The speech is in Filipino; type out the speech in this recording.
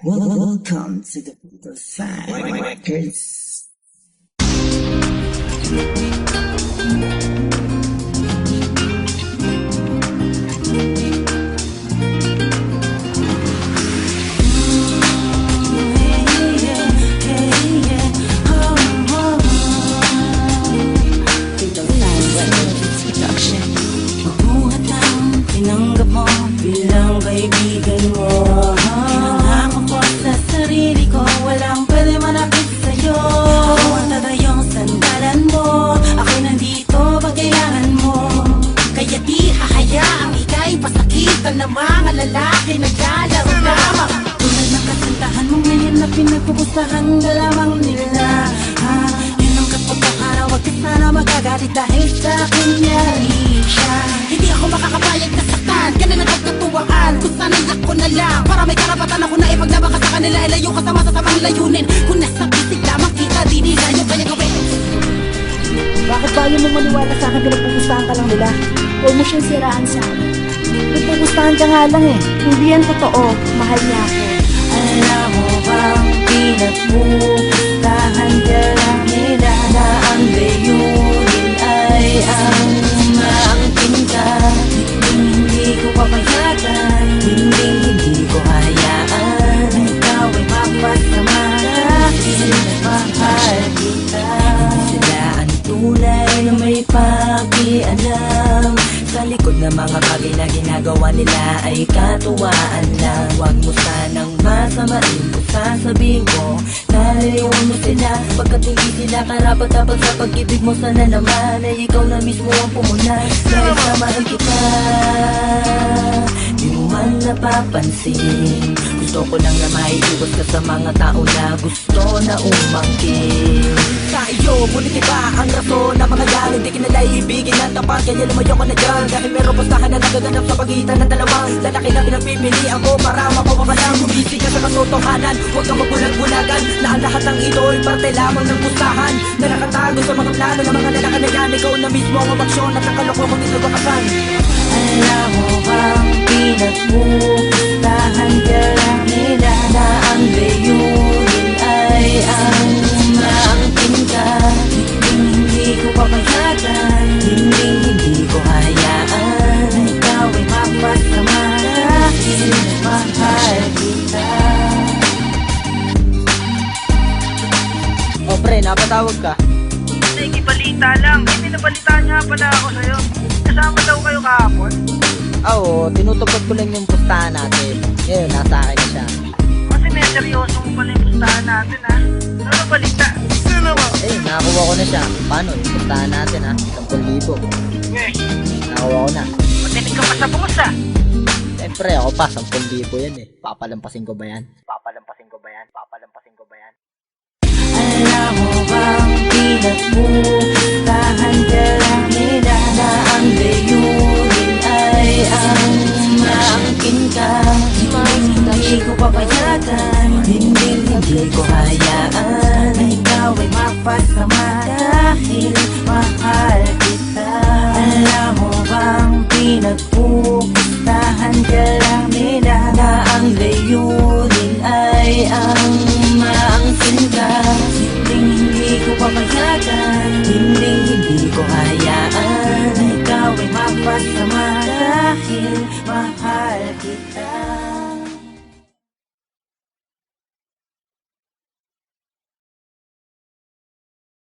Welcome to the Fine Records. Mabuhat lang, tinanggap mo bilang kaibigan mo. Pinangako ko sa sarili ko, walang pwede manapit sa'yo. Ako ang tatayong sandalan mo, ako'y nandito pag kailangan mo. Kaya di hahayaang ika'y pasakitan ng mga lalaki naglalaro lamang. Tulad ng kasintahan mo ngayon na pinagpupustahan ka lamang nila. Yun ang kapag-araw, wag ka sana magagalit dahil sa akin yari siya. Hindi ako makakapayag na saktan ka na nagkatuwaan. Kung sana'y ako na lang, para may karapatan ako na ipaglaban ka sa kanila. Ilayo ka sa masasamang layunin. Kung nasa bisig lamang kita, di nila yung kaya gawin. Bakit ba mo maniwala sa akin pinagpupustahan ka lang nila? Huwag mo siyang siraan sa akin. Pinagpupustahan ka nga lang eh. Hindi yan totoo. Mahal niya ako. Alam mo bang pinagpupustahan ka lang nila na ang layunin ay ang maangkin ka? Hindi ko papayagan, hindi ko hayaan na ikaw ay mapasama dahil mahal kita. Sila ang tunay na may pakialam sa likod ng mga bagay na ginagawa nila ay katuwaan lang. Huwag mo sanang masamain kung sasabihin ko naliliwan mo sila, pagkat hindi sila karapat-dapat sa pag-ibig mo. Sana naman ay ikaw na mismo ang pumuna dahil samahan kita. Di mo man napapansin, gusto ko lang na maiiwas ka sa mga tao na gusto na umangkin sa iyo. Ngunit iba ang rason na mga yan hindi kinalaibigin ng tapat, kaya lumayo ka na dyan. Dahil meron pustahan na nagaganap sa pagitan ng dalawang lalaki na pinagpipilian ko para mapapabalang. Gumising ka sa katotohanan, huwag kang magbulag-bulagan na ang lahat ng ito ay parte lamang ng pustahan na nakatago sa mga plano ng mga lalaki na yan. Ikaw na mismo ang umaksyon at ang kalokohan dito bakasan. Alam mo bang pinagpupustahan ka lang nila na ang layunin ay ang maangkin ka? Hindi ko papayagan, hindi ko hayaan na ikaw ay mapasama dahil mahal kita. O pre, napatawag ka? Sige, balita lang. Hindi nabalitaan niya pala ako sa'yo. Kasama daw kayo kahapon. Oo, tinutupad ko lang yung pustahan natin. Ngayon, nasa akin na siya. Kasi may seryoso mo pala yung pustahan natin, ha? Ano balita? Eh, nakakuha ko na siya. Paano? Yung pustahan natin ha? 10,000. Eh, Nakakuha ko na. matinig ka pa sa boss, ha? Siyempre, ako pa, 10,000 yan eh. Papalampasin ko ba yan? Papalampasin ko ba yan? Papalampasin ko ba yan? Alam mo bang pinagpupustahan ka lang nila na ang layunin ay ang maangkin ka? Hindi ko papayagan, hindi ko hayaan na ikaw ay mapasama